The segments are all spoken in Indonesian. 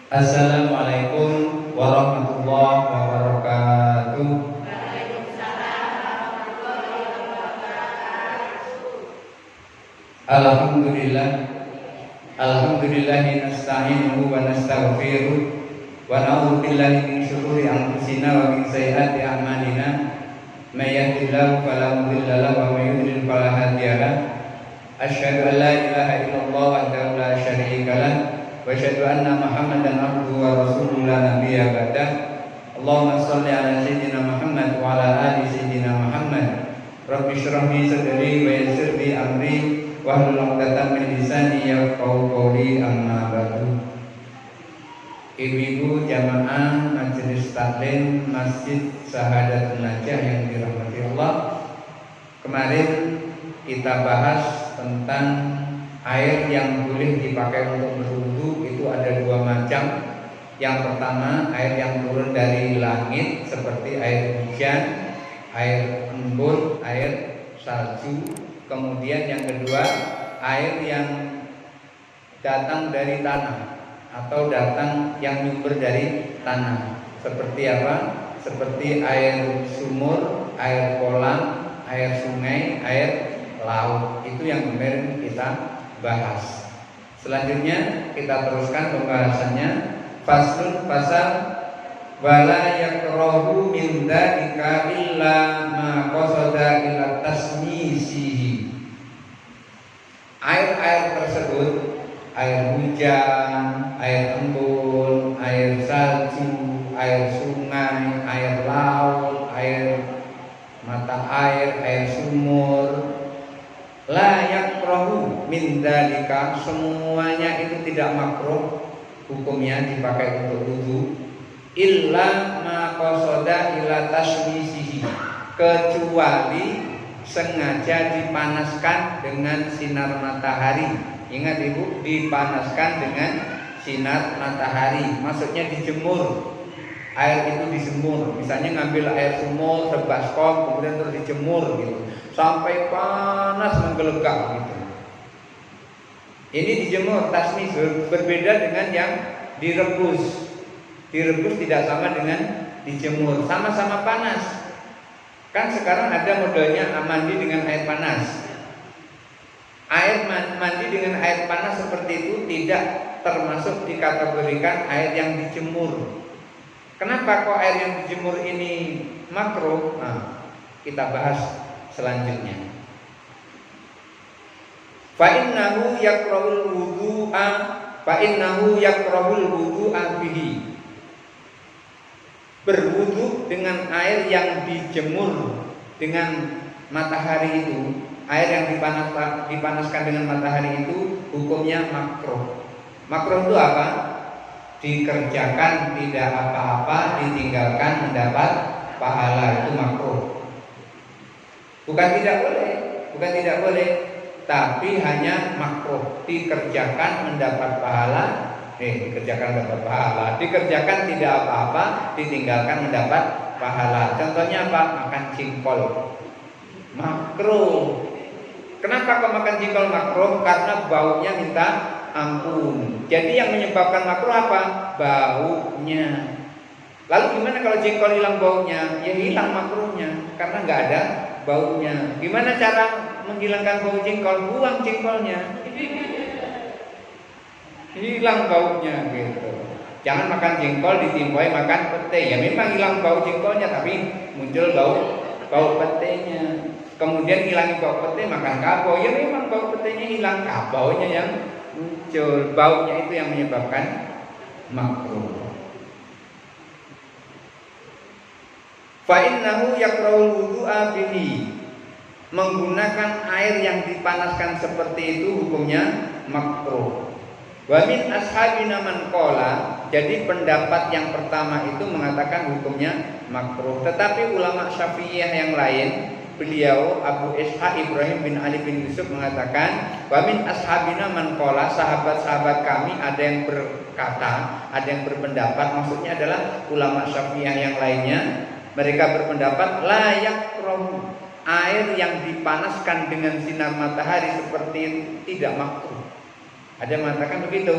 Assalamualaikum warahmatullahi wabarakatuh. Alhamdulillah. Alhamdulillahi nasta'inuhu wa nastaghfiruh wa na'udzu billahi min syururi anfusina wa min sayyiati a'malina. May yahdihillahu fala mudilla lahu wa may yudlil fala hadiya lahu. Asyhadu an la ilaha illallah wahdahu la syarika lahu wa asyhadu anna Muhammadan abduhu wa rasuluhu la nabiyya ba'dah. Allahumma shalli ala sayyidina Muhammad wa ala ali sayyidina Muhammad. Rabbi shrah li sadri wa yassir li amri wahlul 'uqdatam min lisani yafqahu qawli, amma ba'du. Ibu-ibu jamaah Majelis Taklim Masjid Sahadatul Najah yang dirahmati Allah, kemarin kita bahas tentang air yang boleh dipakai untuk berwudu. Itu ada dua macam. Yang pertama, air yang turun dari langit seperti air hujan, air embun, air salju. Kemudian yang kedua, air yang datang dari tanah atau datang yang nyumber dari tanah. Seperti apa? Seperti air sumur, air kolam, air sungai, air laut. Itu yang kemarin kita bahas. Selanjutnya kita teruskan pembahasannya. Faslun, pasal wala yakrahu min dzalika illa ma qasada ila tasmisihi. Air-air tersebut, air hujan, air embun, air salju, air sungai, air laut, air mata air sumur, la yakrahu min dzalika, semuanya itu tidak makruh hukumnya dipakai untuk wudu, illa ma qasada ila tasmisihi, kecuali sengaja dipanaskan dengan sinar matahari. Ingat ibu, dipanaskan dengan sinar matahari, maksudnya dijemur. Air itu dijemur, misalnya ngambil air sumur sebaskom kemudian terus dijemur gitu sampai panas menggelegak gitu. Ini dijemur, tasmis, berbeda dengan yang direbus. Direbus tidak sama dengan dijemur, sama-sama panas. Kan sekarang ada modelnya mandi dengan air panas. Air mandi dengan air panas seperti itu tidak termasuk dikategorikan air yang dijemur. Kenapa kok air yang dijemur ini makruh? Nah, kita bahas selanjutnya. Fa innahu yakrahul wudu'a bihi. Berwudu dengan air yang dijemur dengan matahari itu, air yang dipanaskan dengan matahari itu hukumnya makruh. Makruh itu apa? Dikerjakan tidak apa-apa, ditinggalkan mendapat pahala, itu makruh. Bukan tidak boleh, tapi hanya makruh. Dikerjakan mendapat pahala, dikerjakan tidak apa-apa, ditinggalkan mendapat pahala. Contohnya apa? Makan jengkol, makruh. Kenapa kok makan jengkol makruh? Karena baunya minta ampun. Jadi yang menyebabkan makruh apa? Baunya. Lalu gimana kalau jengkol hilang baunya? Ya hilang makruhnya, karena nggak ada baunya. Gimana cara menghilangkan bau jengkol? Buang jengkolnya, hilang baunya gitu. Jangan makan jengkol ditimboi makan pete. Ya memang hilang bau jengkolnya, tapi muncul bau petenya. Kemudian hilangi bau pete, makan kabau. Ya memang bau petenya hilang, kabaunya yang muncul. Baunya itu yang menyebabkan makruh. Fa innahu yakrahul wudu'a bihi. Menggunakan air yang dipanaskan seperti itu hukumnya makruh. Wa min ashabina man qala, jadi pendapat yang pertama itu mengatakan hukumnya makruh. Tetapi ulama Syafi'iyah yang lain, beliau Abu Ishaq Ibrahim bin Ali bin Yusuf mengatakan, wa min ashabina man qala, sahabat-sahabat kami ada yang berkata, ada yang berpendapat, maksudnya adalah ulama Syafi'iyah yang lainnya, mereka berpendapat la yakrahu, air yang dipanaskan dengan sinar matahari seperti itu tidak makruh. Ada yang mengatakan begitu.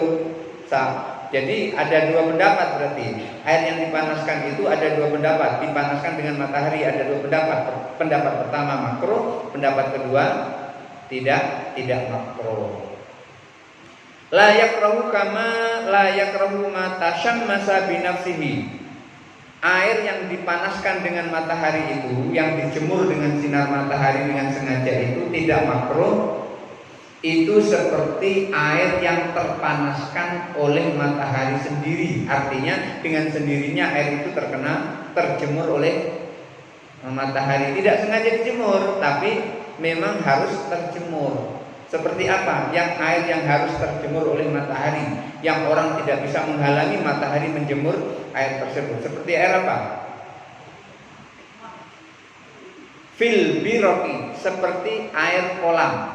Jadi ada dua pendapat berarti. Air yang dipanaskan itu ada dua pendapat. Dipanaskan dengan matahari ada dua pendapat. Pendapat pertama makruh, pendapat kedua tidak makruh. La yakrahu kama la yakrahu ma tashammasa bi nafsihi. Air yang dipanaskan dengan matahari itu, yang dijemur dengan sinar matahari dengan sengaja itu tidak makruh. Itu seperti air yang terpanaskan oleh matahari sendiri. Artinya dengan sendirinya air itu terjemur oleh matahari. Tidak sengaja dijemur, tapi memang harus terjemur. Seperti apa? Yang air yang harus terjemur oleh matahari, yang orang tidak bisa menghalangi matahari menjemur air tersebut. Seperti air apa? Fil biroki, seperti air kolam.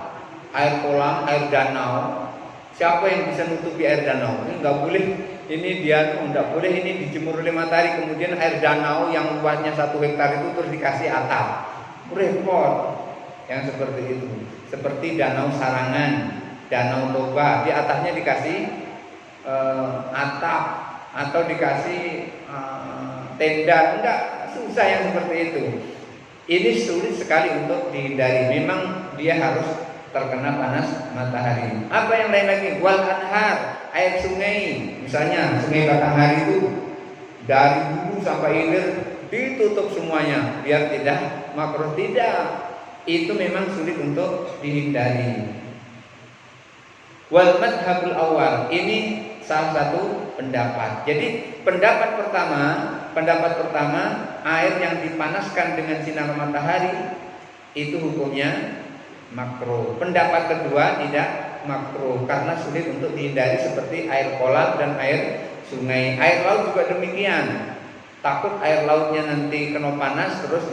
Air kolam, air danau. Siapa yang bisa nutupi air danau? Ini nggak boleh. Ini dia nggak boleh ini dijemur oleh matahari. Kemudian air danau yang luasnya 1 hektar itu terus dikasih atap. Repot. Yang seperti itu. Seperti danau Sarangan, danau Toba. Di atasnya dikasih atap atau dikasih tenda. Enggak, susah yang seperti itu. Ini sulit sekali untuk dihindari. Memang dia harus terkena panas matahari. Apa yang lain lagi? Wal anhar, air sungai. Misalnya Sungai Batanghari itu dari hulu sampai hilir ditutup semuanya biar tidak makruh. Tidak, itu memang sulit untuk dihindari. Wal madhabul awal, ini salah satu pendapat. Jadi pendapat pertama air yang dipanaskan dengan sinar matahari itu hukumnya makruh. Pendapat kedua tidak makruh karena sulit untuk dihindari seperti air kolam dan air sungai. Air laut juga demikian. Takut air lautnya nanti kena panas terus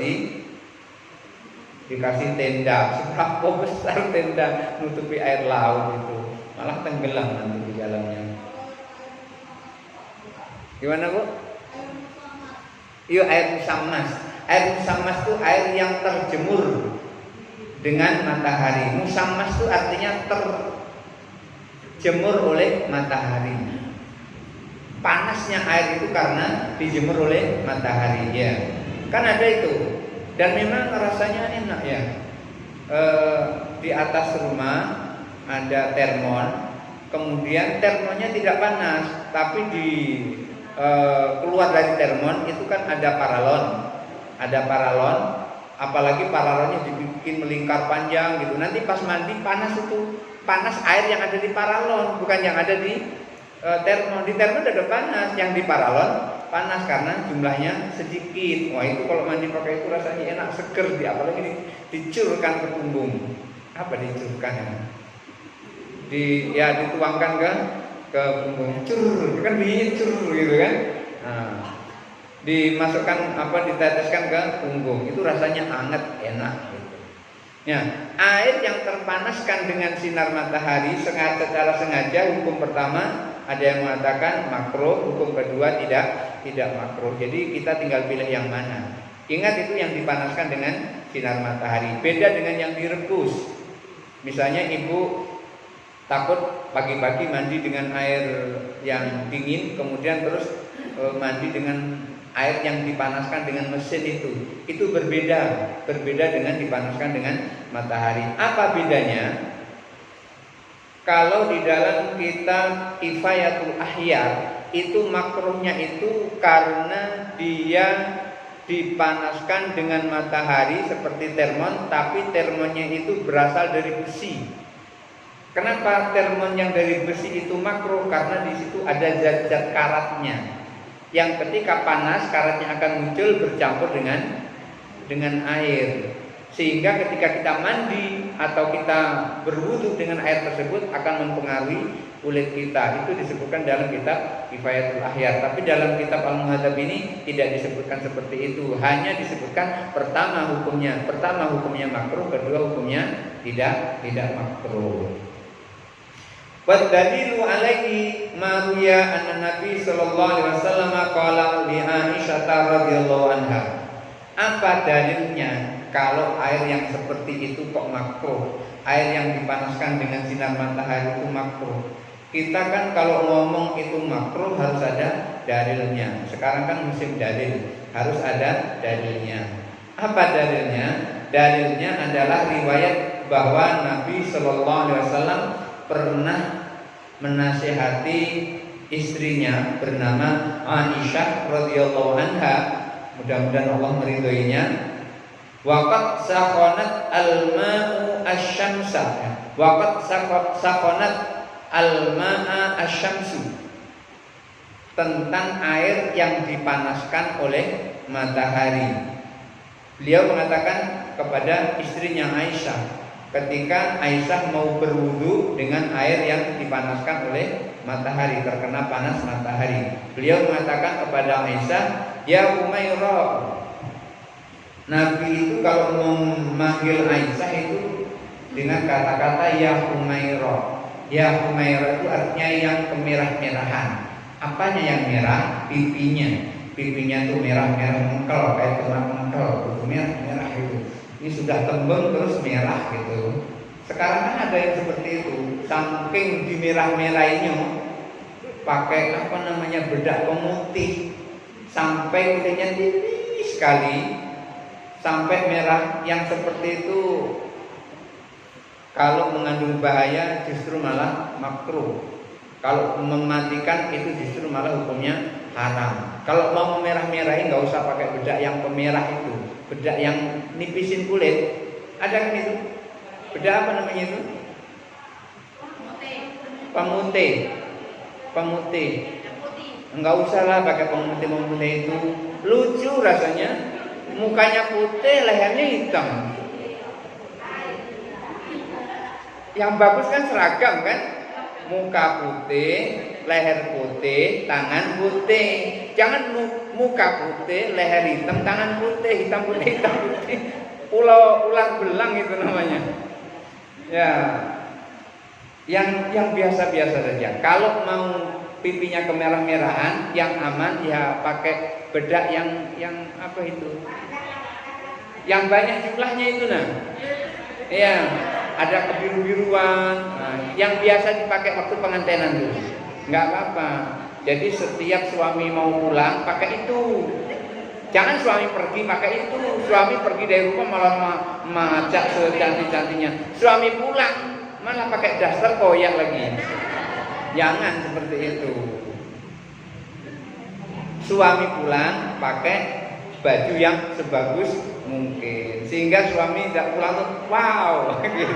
dikasih tenda. Seberapa besar tenda nutupi air laut itu, malah tenggelam nanti di dalamnya. Gimana, Bu? Iya, air musammas. Air musammas itu air yang terjemur dengan matahari. Musammas itu artinya terjemur oleh matahari. Panasnya air itu karena dijemur oleh matahari, ya. Kan ada itu. Dan memang rasanya enak, ya. Di atas rumah ada termon. Kemudian termonnya tidak panas, tapi keluar dari termon itu kan ada paralon. Apalagi paralonnya dibikin melingkar panjang gitu. Nanti pas mandi panas air yang ada di paralon, bukan yang ada di termon. Di termon ada panas, yang di paralon panas karena jumlahnya sedikit. Wah, itu kalau mandi pakai itu rasanya enak, seger, apalagi dicurkan ke punggung. Apa dicurkan? Dituangkan ke punggung, cur, kan bunyinya cur gitu kan. Nah, dimasukkan diteteskan ke punggung, itu rasanya hangat, enak gitu. Ya, air yang terpanaskan dengan sinar matahari secara sengaja, hukum pertama ada yang mengatakan makruh, hukum kedua tidak makruh. Jadi kita tinggal pilih yang mana. Ingat, itu yang dipanaskan dengan sinar matahari. Beda dengan yang direbus. Misalnya ibu takut pagi-pagi mandi dengan air yang dingin, kemudian terus mandi dengan air yang dipanaskan dengan mesin, itu berbeda dengan dipanaskan dengan matahari. Apa bedanya? Kalau di dalam kitab Kifayatul Ahyar itu makruhnya itu karena dia dipanaskan dengan matahari seperti termon, tapi termonnya itu berasal dari besi. Kenapa termon yang dari besi itu makruh? Karena di situ ada zat-zat karatnya, yang ketika panas karatnya akan muncul bercampur dengan air, sehingga ketika kita mandi atau kita berwudu dengan air tersebut akan mempengaruhi kulit kita. Itu disebutkan dalam kitab Kifayatul Ahyar. Tapi dalam kitab Al-Muhadzab ini tidak disebutkan seperti itu. Hanya disebutkan pertama hukumnya makruh, kedua hukumnya tidak makruh. Wadalilu alaihi ma ruya anna Nabi sallallahu alaihi wasallam qala li Aisyah radhiyallahu anha. Apa dalilnya kalau air yang seperti itu kok makruh? Air yang dipanaskan dengan sinar matahari itu makruh. Kita kan kalau ngomong itu makruh harus ada dalilnya. Sekarang kan musim dalil, harus ada dalilnya. Apa dalilnya? Dalilnya adalah riwayat bahwa Nabi Shallallahu Alaihi Wasallam pernah menasihati istrinya bernama Aisyah radhiyallahu anha, mudah-mudahan Allah meridhoinya. Waqad sakhonat al-ma'u asy-syamsa. Waqad sakhonat al-ma'a asy-syamsu, tentang air yang dipanaskan oleh matahari. Beliau mengatakan kepada istrinya Aisyah ketika Aisyah mau berwudu dengan air yang dipanaskan oleh matahari, terkena panas matahari. Beliau mengatakan kepada Aisyah, "Ya Umairah." Nabi itu kalau memanggil Aisyah itu dengan kata-kata ya Umairah. Ya Umairah itu artinya yang kemerah-merahan. Apanya yang merah? Pipinya. Pipinya tuh merah-merah mengkel, kayak kena mengkel, gitu, merah-merah gitu. Ini sudah tembem terus merah gitu. Sekarang kan ada yang seperti itu. Saking dimerah-merahinya, pakai apa namanya bedak pemutih, sampai kulitnya tipis sekali, sampai merah. Yang seperti itu kalau mengandung bahaya justru malah makruh. Kalau mematikan itu justru malah hukumnya haram. Kalau mau memerah-merahin nggak usah pakai bedak yang pemerah itu, bedak yang nipisin kulit. Ada kan itu? Bedak apa namanya itu? Pemutih. Pemutih. Enggak usah lah pakai pemutih itu. Lucu rasanya. Mukanya putih, lehernya hitam. Yang bagus kan seragam kan? Muka putih, leher putih, tangan putih. Jangan muka putih, leher hitam, tangan putih, hitam putih, hitam putih. Ular belang itu namanya. Ya, yang biasa-biasa saja. Kalau mau pipinya kemerah-merahan, yang aman ya pakai bedak yang apa itu? Yang banyak jumlahnya itu nah. Ya, ada kebiru-biruan. Nah, yang biasa dipakai waktu pengantenan dulu. Nggak apa-apa. Jadi setiap suami mau pulang pakai itu. Jangan suami pergi pakai itu. Suami pergi dari rumah malah macak secantik-cantiknya. Suami pulang malah pakai daster koyak lagi. Jangan seperti itu. Suami pulang pakai baju yang sebagus mungkin, sehingga suami tidak pulang tuh wow gitu.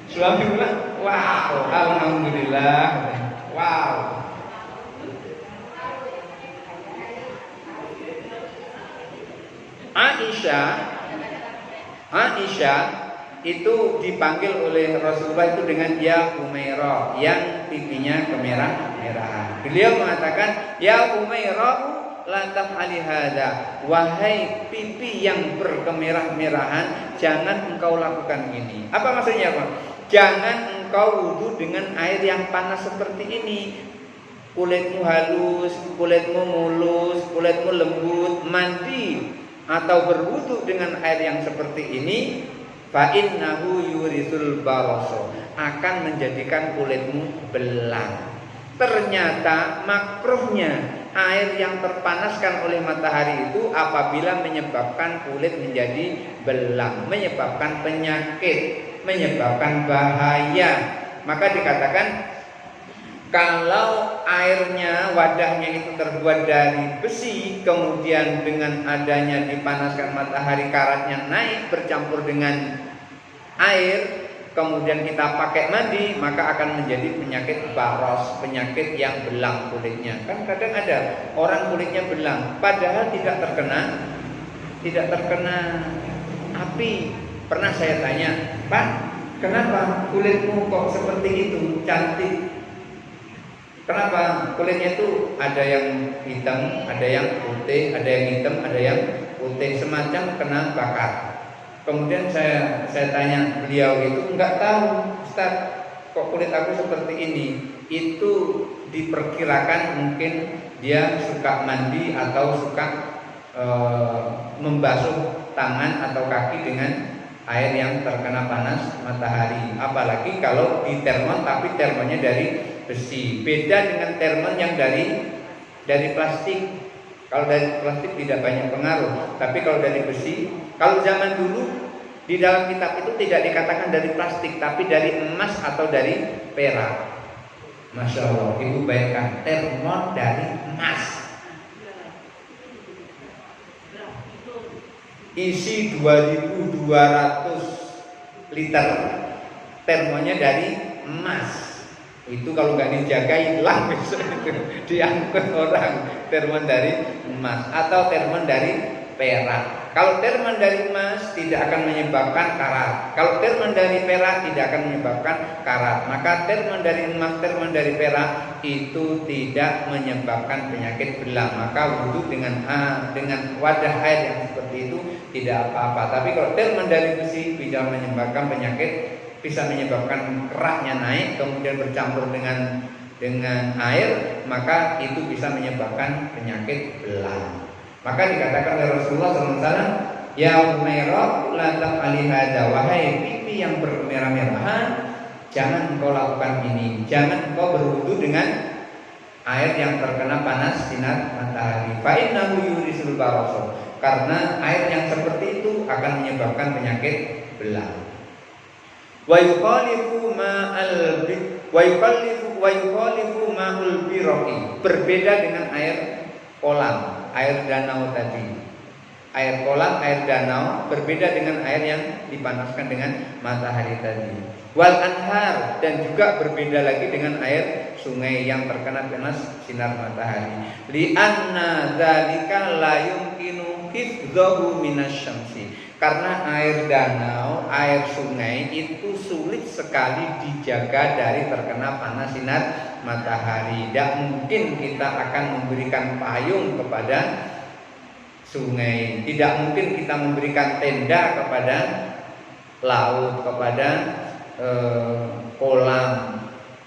Suami pulang wow, alhamdulillah, wow. Aisyah itu dipanggil oleh Rasulullah itu dengan ya Umairah, yang pipinya kemerah-merahan. Beliau mengatakan ya Umairah la taf'ali hada, wahai pipi yang berkemerah-merahan, jangan engkau lakukan ini. Apa maksudnya Pak? Jangan engkau wudu dengan air yang panas seperti ini. Kulitmu halus, kulitmu mulus, kulitmu lembut, mandi atau berwudu dengan air yang seperti ini, fa innahu yurisul baraso, akan menjadikan kulitmu belang. Ternyata makruhnya air yang terpanaskan oleh matahari itu apabila menyebabkan kulit menjadi belang, menyebabkan penyakit, menyebabkan bahaya. Maka dikatakan kalau airnya, wadahnya itu terbuat dari besi, kemudian dengan adanya dipanaskan matahari karatnya naik bercampur dengan air, kemudian kita pakai mandi, maka akan menjadi penyakit baros, penyakit yang belang kulitnya. Kan kadang ada orang kulitnya belang, padahal tidak terkena api. Pernah saya tanya, Pak, kenapa kulitmu kok seperti itu, cantik? Kenapa? Kulitnya itu ada yang hitam, ada yang putih, ada yang hitam, ada yang putih, semacam kena bakar. Kemudian saya tanya beliau itu, enggak tahu Ustaz, kok kulit aku seperti ini. Itu diperkirakan mungkin dia suka mandi atau suka membasuh tangan atau kaki dengan air yang terkena panas matahari. Apalagi kalau di termon tapi termonnya dari besi. Beda dengan termon yang dari plastik. Kalau dari plastik tidak banyak pengaruh, tapi kalau dari besi, kalau zaman dulu di dalam kitab itu tidak dikatakan dari plastik, tapi dari emas atau dari perak. Masya Allah, ibu bayangkan termon dari emas, isi 2.200 liter, termonya dari emas. Itu kalau nggak dijaga hilang besok itu diangkut orang. Termon dari emas atau termon dari perak. Kalau termon dari emas tidak akan menyebabkan karat. Kalau termon dari perak tidak akan menyebabkan karat. Maka termon dari emas, termon dari perak itu tidak menyebabkan penyakit belang. Maka wudhu dengan wadah air yang seperti itu tidak apa-apa. Tapi kalau termon dari besi bisa menyebabkan penyakit, bisa menyebabkan keraknya naik kemudian bercampur dengan air, maka itu bisa menyebabkan penyakit belang. Maka dikatakan oleh Rasulullah SAW, ya Umairah la taf'ali hadza, wahai pipi yang bermerah-merahan, jangan engkau lakukan ini, jangan engkau berwudu dengan air yang terkena panas sinar matahari. Fa innahu yurisul barasa, karena air yang seperti itu akan menyebabkan penyakit belang. Wa yukhalifu ma'al biraqi, berbeda dengan air kolam, air danau tadi. Air kolam, air danau berbeda dengan air yang dipanaskan dengan matahari tadi. Wal anhar, dan juga berbeda lagi dengan air sungai yang terkena panas sinar matahari. Li anna dzalika la yumkinu hifdzahu minasyamsi, karena air danau, air sungai itu sulit sekali dijaga dari terkena panas sinar matahari. Tidak mungkin kita akan memberikan payung kepada sungai, tidak mungkin kita memberikan tenda kepada laut, kepada kolam.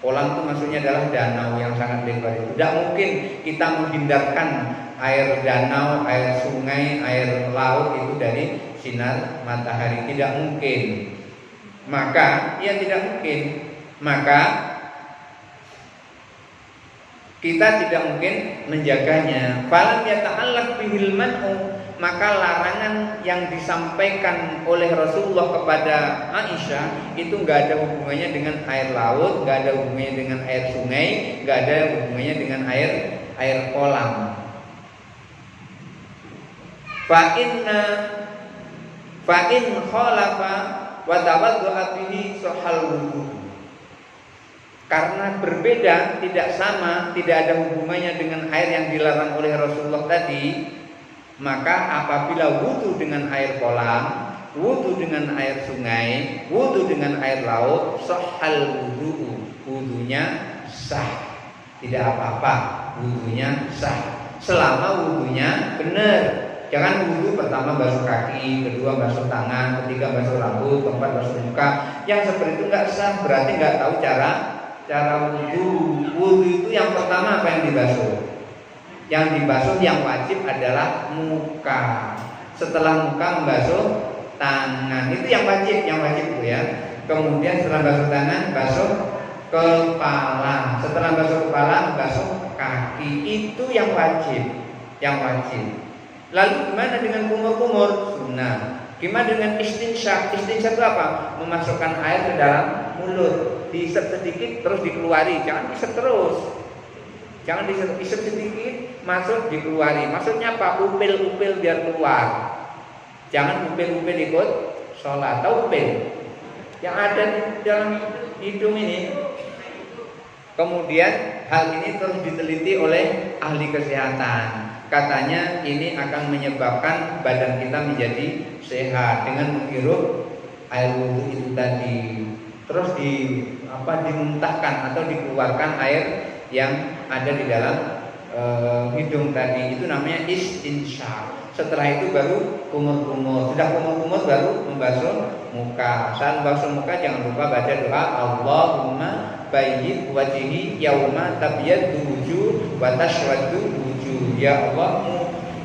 Kolam itu maksudnya adalah danau yang sangat lebar. Tidak mungkin kita menghindarkan air danau, air sungai, air laut itu dari sinar matahari, tidak mungkin. Maka tidak mungkin. Maka kita tidak mungkin menjaganya. Falam yata'allaq bihil man'u, maka larangan yang disampaikan oleh Rasulullah kepada Aisyah itu nggak ada hubungannya dengan air laut, nggak ada hubungannya dengan air sungai, nggak ada hubungannya dengan air kolam. Fa in khalafa wa tawaddu'a bihi sahal wudu. Karena berbeda, tidak sama, tidak ada hubungannya dengan air yang dilarang oleh Rasulullah tadi, maka apabila wudu dengan air kolam, wudu dengan air sungai, wudu dengan air laut, sahal wudu, wudunya sah, tidak apa-apa, wudunya sah, selama wudunya benar. Jangan wudu pertama basuh kaki, kedua basuh tangan, ketiga basuh rambut, keempat basuh muka. Yang seperti itu nggak sah, berarti nggak tahu cara wudu. Wudu itu yang pertama apa yang dibasuh? Yang dibasuh yang wajib adalah muka. Setelah muka membasuh tangan, itu yang wajib itu ya. Kemudian setelah basuh tangan basuh kepala. Setelah basuh kepala basuh kaki. Itu yang wajib. Lalu gimana dengan kumur-kumur? Sunnah. Gimana dengan istinsyak? Istinsyak itu apa? Memasukkan air ke dalam mulut, diisep sedikit terus dikeluari, jangan isep terus. Jangan diisep sedikit, masuk dikeluari. Maksudnya apa? Upil-upil biar keluar. Jangan upil-upil ikut sholat. Tahu upil? Yang ada di dalam hidung ini. Kemudian hal ini terus diteliti oleh ahli kesehatan. Katanya ini akan menyebabkan badan kita menjadi sehat dengan menghirup air wudhu itu tadi. Terus dimuntahkan atau dikeluarkan air yang ada di dalam hidung tadi. Itu namanya istinsyak. Setelah itu baru kumur-kumur. Sudah kumur-kumur baru membasuh muka. Saat membasuh muka jangan lupa baca doa Allahumma bayyid wajhi yauma tabyaddu wujuh wa taswaddu wujuh. Ya Allah,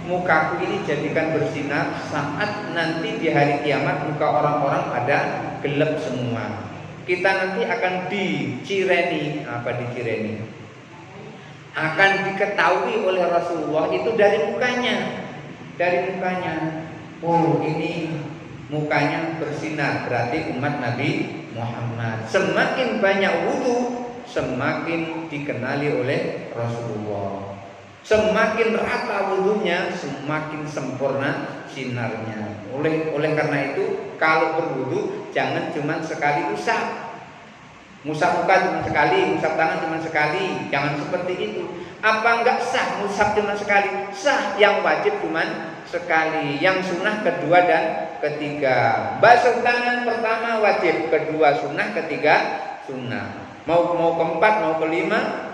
mukaku ini jadikan bersinar saat nanti di hari kiamat muka orang-orang pada gelap semua. Kita nanti akan dicireni, akan diketahui oleh Rasulullah itu dari mukanya. Oh, ini mukanya bersinar, berarti umat Nabi Muhammad. Semakin banyak wudu, semakin dikenali oleh Rasulullah. Semakin rata wudunya, semakin sempurna sinarnya. Oleh karena itu, kalau berwudu jangan cuma sekali usap. Musap muka cuma sekali, musap tangan cuma sekali. Jangan seperti itu. Apa enggak sah musap cuma sekali? Sah, yang wajib cuma sekali. Yang sunnah kedua dan ketiga. Basuh tangan pertama wajib, kedua sunnah, ketiga sunnah. Mau keempat, mau kelima,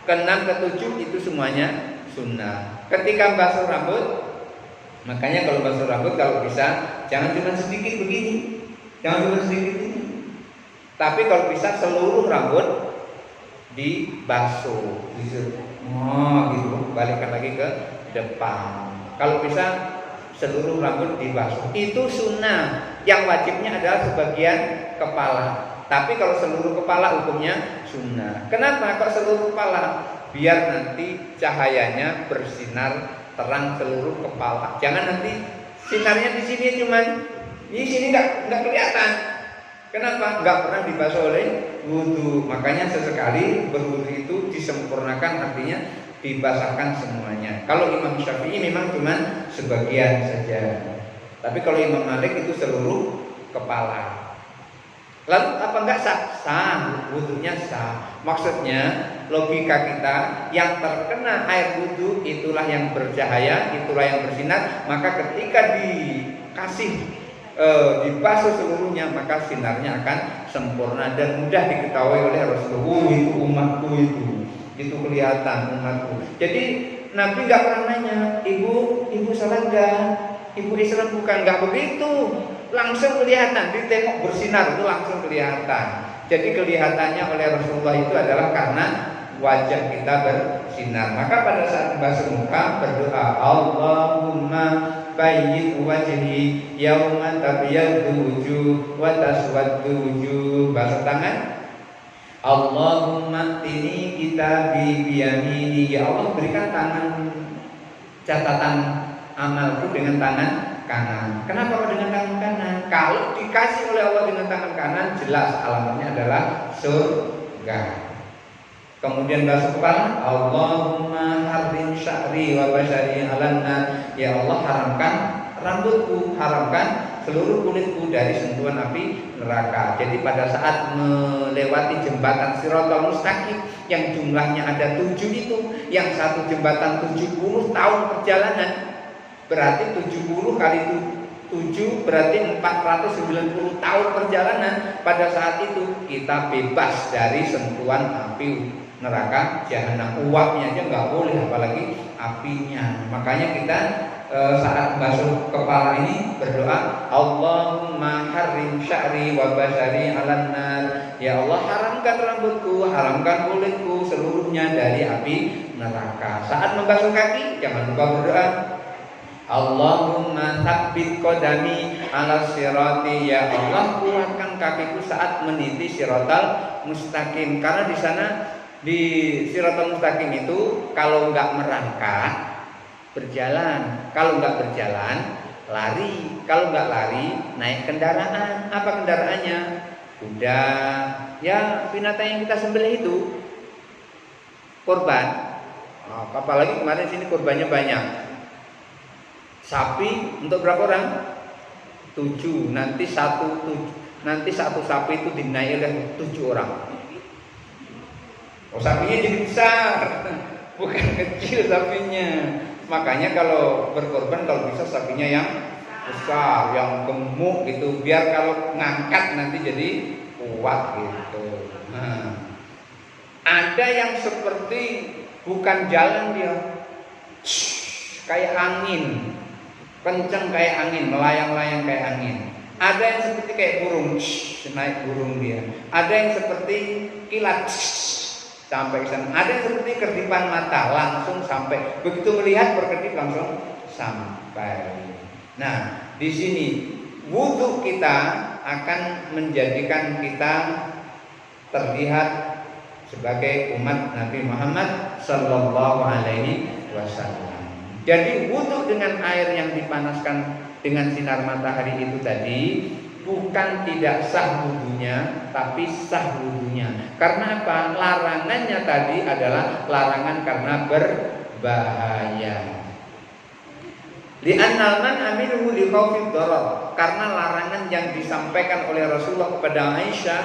keenam, ketujuh itu semuanya sunnah. Ketika basuh rambut, makanya kalau basuh rambut kalau bisa jangan cuma sedikit begini, jangan cuma sedikit ini. Tapi kalau bisa seluruh rambut dibasuh. Oh gitu, balikkan lagi ke depan. Kalau bisa seluruh rambut dibasuh. Itu sunnah. Yang wajibnya adalah sebagian kepala. Tapi kalau seluruh kepala hukumnya sunnah. Kenapa kok seluruh kepala? Biar nanti cahayanya bersinar terang seluruh kepala. Jangan nanti sinarnya di sini cuman di sini nggak kelihatan. Kenapa? Nggak pernah dibasuh oleh wudu. Makanya sesekali berwudu itu disempurnakan, artinya dibasahkan semuanya. Kalau Imam Syafi'i memang cuma sebagian saja. Tapi kalau Imam Malik itu seluruh kepala. Lalu apa enggak sah? Sah, wudunya sah. Maksudnya logika kita, yang terkena air wudu itulah yang bercahaya, itulah yang bersinar. Maka ketika dikasih dibasuh seluruhnya, maka sinarnya akan sempurna dan mudah diketahui oleh Rasulullah. Itu umatku itu kelihatan umatku. Jadi Nabi nggak pernah nanya, ibu salat nggak, ibu Islam bukan, nggak begitu. Langsung kelihatan, ditengok bersinar itu langsung kelihatan. Jadi kelihatannya oleh Rasulullah itu adalah karena wajah kita bersinar. Maka pada saat membasuh muka berdoa, Allahumma bayyid wajhi yauma tabyaddu wujuh wa taswaddu wujuh. Basuh tangan, Allahumma tini kitabi biyamini. Ya Allah, berikan tangan catatan amalku dengan tangan kanan. Kenapa kok dengan tangan kanan? Kalau dikasih oleh Allah dengan tangan kanan, jelas alamatnya adalah surga. Kemudian basuh kepala, Allahumma harrim sya'ri wa basyari alanna. Ya Allah, haramkan rambutku, haramkan seluruh kulitku dari sentuhan api neraka. Jadi pada saat melewati jembatan Shiratal Mustaqim yang jumlahnya ada 7 itu, yang satu jembatan 70 tahun perjalanan, berarti 70 kali 7 berarti 490 tahun perjalanan. Pada saat itu kita bebas dari sentuhan api neraka jahanam. Uapnya aja nggak boleh, apalagi apinya. Makanya kita saat basuh kepala ini berdoa, Allahumma harrim sya'ri wa basyari alan nar. Ya Allah, haramkan rambutku, haramkan kulitku seluruhnya dari api neraka. Saat membasuh kaki jangan lupa berdoa, Allahumma tsabbit qadami ala sirati. Ya Allah, kuatkan kakiku saat meniti Shiratal Mustaqim. Karena di sana di Shiratal Mustaqim itu kalau enggak merangkak berjalan, kalau enggak berjalan lari, kalau enggak lari naik kendaraan. Apa kendaraannya? Kuda, ya binatang yang kita sembelih itu, korban. Apalagi kemarin sini korbannya banyak. Sapi untuk berapa orang? 7. Nanti satu sapi itu dinaiki oleh 7 orang. Oh, sapinya jadi besar, bukan kecil sapinya. Makanya kalau berkorban, kalau bisa sapinya yang besar, yang gemuk gitu, biar kalau ngangkat nanti jadi kuat gitu. Nah, ada yang seperti bukan jalan dia, kayak angin, kencang kayak angin, melayang-layang kayak angin. Ada yang seperti kayak burung, naik burung dia. Ada yang seperti kilat, sampai ke sana. Ada yang seperti kerdipan mata, langsung sampai. Begitu melihat berkedip langsung sampai. Nah, di sini wudhu kita akan menjadikan kita terlihat sebagai umat Nabi Muhammad Sallallahu Alaihi Wasallam. Jadi wudhu dengan air yang dipanaskan dengan sinar matahari itu tadi bukan tidak sah wudhunya, tapi sah wudhunya. Karena apa? Larangannya tadi adalah larangan karena berbahaya. Li'annal man aminuhu li khaufid darar. Karena larangan yang disampaikan oleh Rasulullah kepada Aisyah,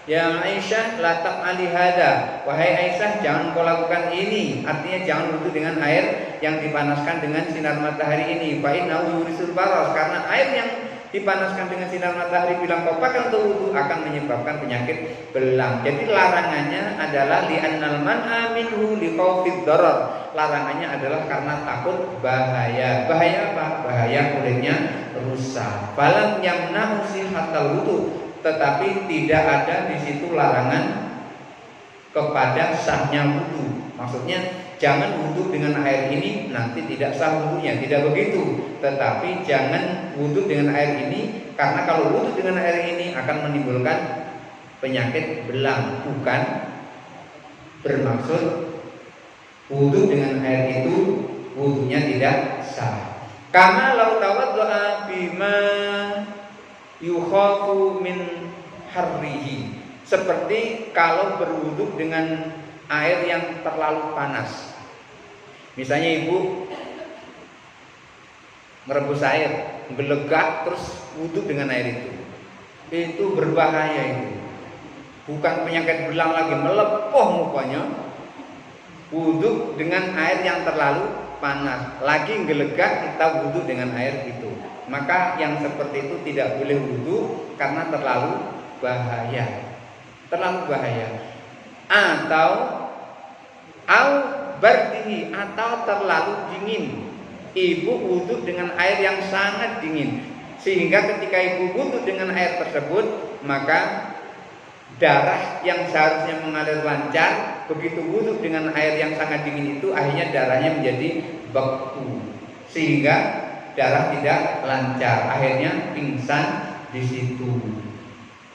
ya Aisyah la taf'ali hada. Wahai Aisyah, jangan kau lakukan ini. Artinya jangan wudhu dengan air yang dipanaskan dengan sinar matahari ini. Fa innahu yurisul baras. Karena air yang dipanaskan dengan sinar matahari bilang kau pakai untuk wudhu akan menyebabkan penyakit belang. Jadi larangannya adalah li'annal man aminuhu li khaufid darar. Larangannya adalah karena takut bahaya. Bahaya apa? Bahaya kulitnya rusak. Falam yamna'u sihhatal wudhu. Tetapi tidak ada di situ larangan kepada sahnya wudhu. Maksudnya jangan wudhu dengan air ini nanti tidak sah wudhunya, tidak begitu. Tetapi jangan wudhu dengan air ini, karena kalau wudhu dengan air ini akan menimbulkan penyakit belang. Bukan bermaksud wudhu dengan air itu wudhunya tidak sah. Karena lau tawaddu'a bima yukhafu min harrihi. Seperti kalau berwudhu dengan air yang terlalu panas. Misalnya ibu merebus air, gelegak terus wudhu dengan air itu berbahaya itu. Bukan penyakit belang lagi, melepuh mukanya. Wudhu dengan air yang terlalu panas, lagi gelegak kita wudhu dengan air itu. Maka yang seperti itu tidak boleh wudhu karena terlalu bahaya. Terlalu bahaya. Atau bardihi, atau terlalu dingin. Ibu wudhu dengan air yang sangat dingin, sehingga ketika ibu wudhu dengan air tersebut, maka darah yang seharusnya mengalir lancar, begitu wudhu dengan air yang sangat dingin itu, akhirnya darahnya menjadi beku, sehingga darah tidak lancar, akhirnya pingsan di situ.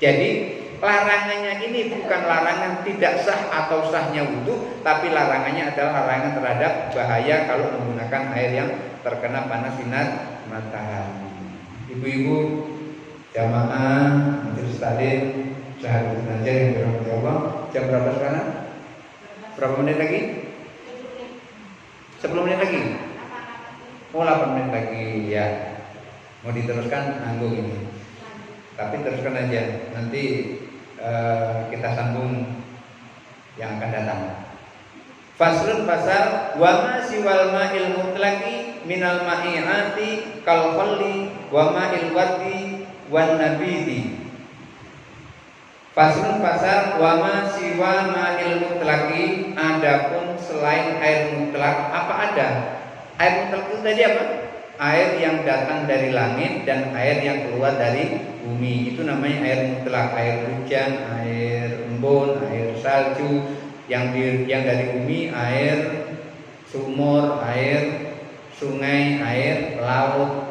Jadi larangannya ini bukan larangan tidak sah atau sahnya wudhu, tapi larangannya adalah larangan terhadap bahaya kalau menggunakan air yang terkena panas sinar matahari. Ibu-ibu jamaah majelis taklim sahabat aja yang dirahmati Allah, jam berapa sekarang? Berapa menit lagi? 10 menit lagi? Oh 8 menit lagi ya. Mau diteruskan nanggung ini. Tapi teruskan aja, nanti kita sambung yang akan datang. Faslun fasal wa ma siwal ma'il mutlaqi minal ma'iati kal khalli wa ma'il wardi wan nabidi. Faslun fasal wa ma siwa ma'il mutlaqi, adapun selain air mutlak apa ada? Air mutlak itu tadi apa? Air yang datang dari langit dan air yang keluar dari bumi, itu namanya air mutlak. Air hujan, air embun, air salju. Yang dari bumi, air sumur, air sungai, air laut.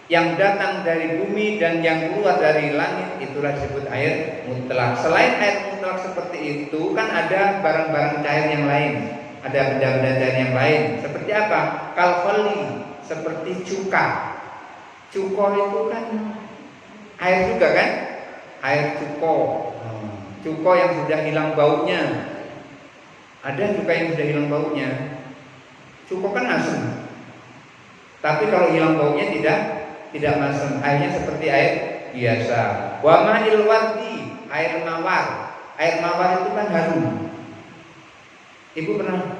Yang datang dari bumi dan yang keluar dari langit itulah disebut air mutlak. Selain air mutlak seperti itu, kan ada barang-barang cair yang lain, ada benda-benda cair yang lain. Seperti apa? Kalkoli, seperti cuka. Cuko itu kan air juga kan? Air cuko. Cuko yang sudah hilang baunya. Ada cuka yang sudah hilang baunya. Cuko kan asam. Tapi kalau hilang baunya tidak asam. Airnya seperti air biasa. Wa ma'il wardi, air mawar. Air mawar itu kan harum. Ibu pernah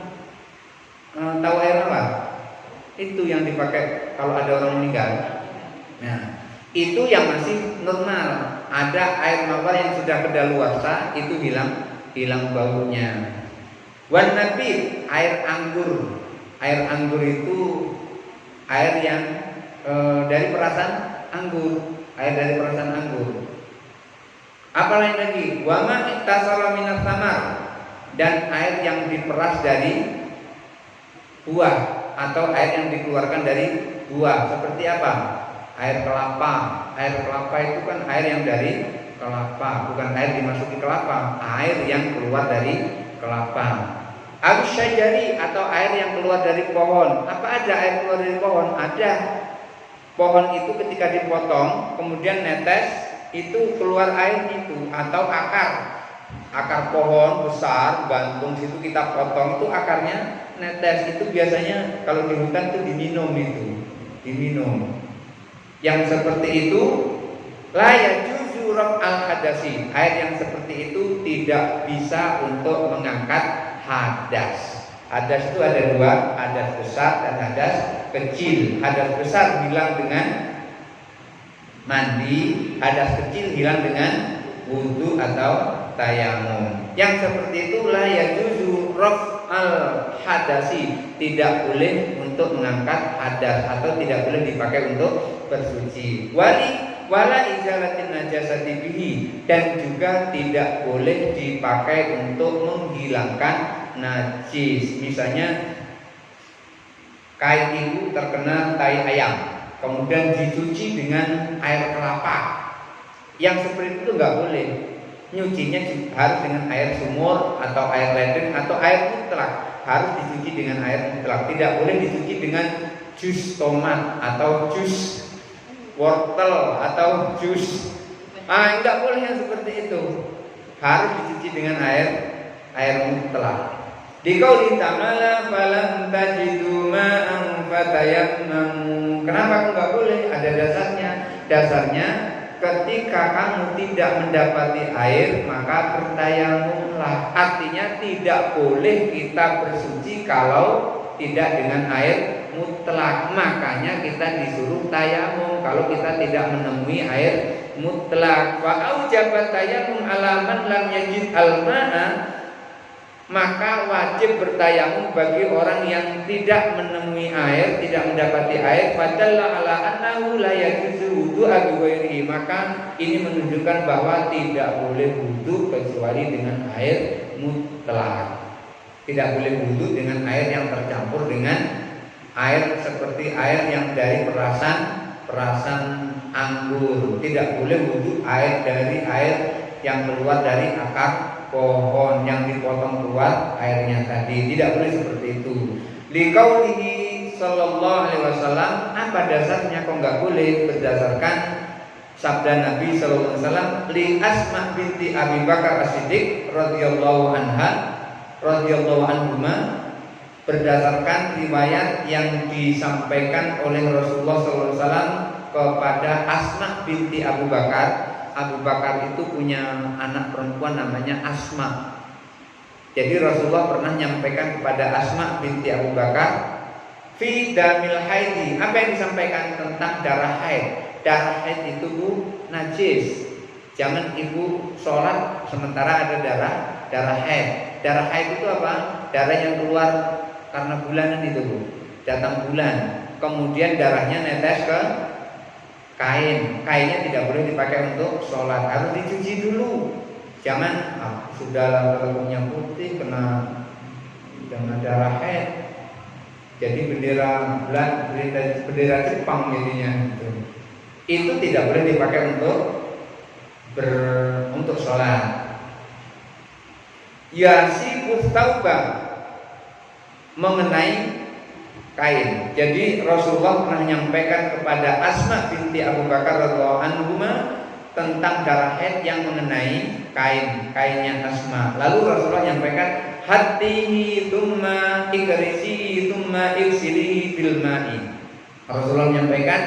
tahu air mawar? Itu yang dipakai kalau ada orang meninggal. Nah, itu yang masih normal. Ada air mawar yang sudah kedaluarsa, itu hilang baunya. Wan nabid, air anggur. Air anggur itu air yang dari perasan anggur, air dari perasan anggur. Apa lain lagi? Wa ma iktasara minas samar, dan air yang diperas dari buah atau air yang dikeluarkan dari buah. Seperti apa? Air kelapa. Air kelapa itu kan air yang dari kelapa, bukan air dimasuki kelapa, air yang keluar dari kelapa. Al-syajari atau air yang keluar dari pohon. Apa ada air keluar dari pohon? Ada. Pohon itu ketika dipotong kemudian netes, itu keluar air itu, atau akar pohon besar gantung situ kita potong, itu akarnya netes. Itu biasanya kalau di hutan itu diminum. Yang seperti itu la yajuzu raf'al hadasi. Air yang seperti itu tidak bisa untuk mengangkat hadas. Hadas itu ada dua, hadas besar dan hadas kecil. Hadas besar hilang dengan mandi, hadas kecil hilang dengan wudu atau tayamum. Yang seperti itu la yajuzu raf'al hadasi, tidak boleh untuk mengangkat hadas atau tidak boleh dipakai untuk bersuci. Wala izalatin najasati bihi, dan juga tidak boleh dipakai untuk menghilangkan najis. Misalnya kain itu terkena tai ayam, kemudian dicuci dengan air kelapa. Yang seperti itu nggak boleh. Nyucinya harus dengan air sumur atau air ledeng atau air mutlak. Harus dicuci dengan air mutlak. Tidak boleh dicuci dengan jus tomat atau jus wortel atau jus. Enggak boleh yang seperti itu. Harus dicuci dengan air mutlak. Dikauli ta'ala falam tajidu ma'an fatayammamu. Kenapa aku enggak boleh? Ada dasarnya. Dasarnya ketika kamu tidak mendapati air maka bertayamumlah. Artinya tidak boleh kita bersuci kalau tidak dengan air mutlak. Makanya kita disuruh tayamum kalau kita tidak menemui air mutlak. Wa aujabat tayamum ala man lam yajid al-ma'a, maka wajib bertayamum bagi orang yang tidak menemui air, tidak mendapati air. Fadalla ala annahu la yajuzu wudu'a bi ghairihi, maka ini menunjukkan bahwa tidak boleh wudu kecuali dengan air mutlak. Tidak boleh wudu dengan air yang tercampur dengan air seperti air yang dari perasan anggur. Tidak boleh wudu air dari air yang keluar dari akar pohon yang dipotong keluar airnya tadi. Tidak boleh seperti itu. Liqaulihi sallallahu alaihi wasallam. Apa dasarnya kok enggak boleh? Berdasarkan sabda Nabi sallallahu alaihi wasallam, li Asma binti Abi Bakar As-Siddiq radhiyallahu anhuma, berdasarkan riwayat yang disampaikan oleh Rasulullah sallallahu alaihi wasallam kepada Asma binti Abu Bakar. Abu Bakar itu punya anak perempuan namanya Asma. Jadi Rasulullah pernah menyampaikan kepada Asma binti Abu Bakar, fi damil haidi. Apa yang disampaikan tentang darah haid? Darah haid itu najis. Jangan ibu sholat sementara ada darah haid. Darah haid itu apa? Darah yang keluar karena bulanan itu, datang bulan. Kemudian darahnya netes ke kainnya tidak boleh dipakai untuk sholat, harus dicuci dulu. Jangan sudah kulitnya putih kena darah haid, jadi bendera Jepang jadinya itu tidak boleh dipakai untuk sholat. Yasibus taubah, mengenai kain. Jadi Rasulullah pernah menyampaikan kepada Asma binti Abu Bakar radhiyallahu anhuma tentang darah haid yang mengenai kainnya Asma. Lalu Rasulullah menyampaikan, hatihi thumma ikrisi thumma iksilihi bil ma'i. Rasulullah menyampaikan,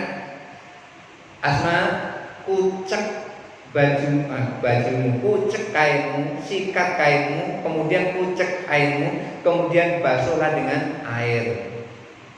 Asma, kucek bajumu, kucek kainmu, sikat kainmu, kemudian kucek kainmu, kemudian basuhlah dengan air.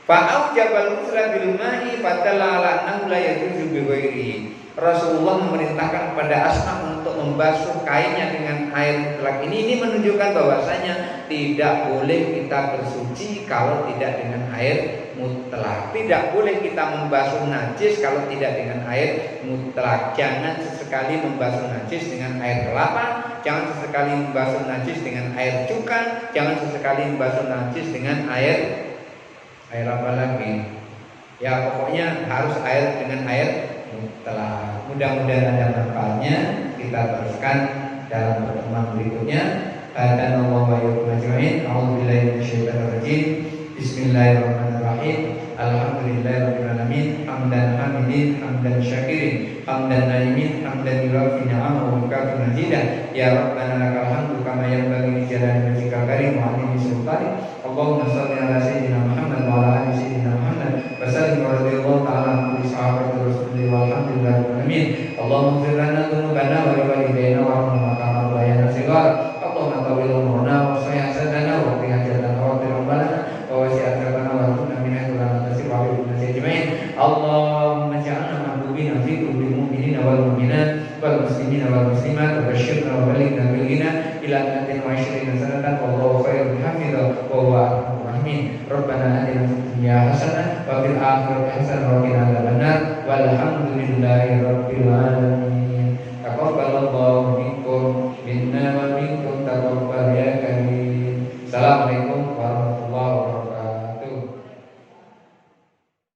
Fa'au jabal musla bil ma'i fatala ala annahu la yajuzu bi ghairihi. Rasulullah memerintahkan kepada Asma untuk membasuh kainnya dengan air mutlak. Ini menunjukkan bahwasanya tidak boleh kita bersuci kalau tidak dengan air mutlak. Tidak boleh kita membasuh najis kalau tidak dengan air mutlak. Jangan sesekali membasuh najis dengan air kelapa, jangan sesekali membasuh najis dengan air cuka, jangan sesekali basuh najis dengan air apa lagi? Ya pokoknya harus air dengan air mutlak. Mudah-mudahan ada manfaatnya. Kita teruskan dalam pertemuan berikutnya. Dan Allah wa yakum ajma'in. A'udzubillahi minasyaitonir rajim. Bismillahirrahmanirrahim. Alhamdulillahirabbil alamin. Hamdan hamidin, hamdan syakirin, hamdan naimin, hamdan yuwafi ni'amahu wa yukafi mazidah. Ya Rabbana lakal hamdu kama yanbaghi li jalali wajhikal karim wa 'azimi sultanik. Allahumma shalli ala sayyidina Muhammad wa ala ali sayyidina Muhammad. Wa sallim wa radhiyallahu ta'ala an kulli sahabati rasulillah walhamdulillahi rabbil alamin. Allahumma ighfir lana dhunubana wa li walidayna warhamna kama rabbayana shighara. Allahumma tawwil umurna wa sahih hasadana wa qina hajatana wa qina rabbana wa wasi' adrabana wa kunna min haitsu la nahtasib wa bi kulli ajma'in. Allahumma ja'alna mahbubina fi qulubil mu'minina wal mu'minat wal muslimina wal muslimat wa basyirna wa balighna bil ghina ila atin wa 20 sanatan wallahu khairul hafidha wa huwa arhamur rahimin. Rabbana atina fid dunya hasanah wa fil akhirati hasanah wa qina adzabannar walhamdulillahi rabbil alamin. Taqabbalallahu minkum minna wa minkum taqabbal ya karim. Assalamualaikum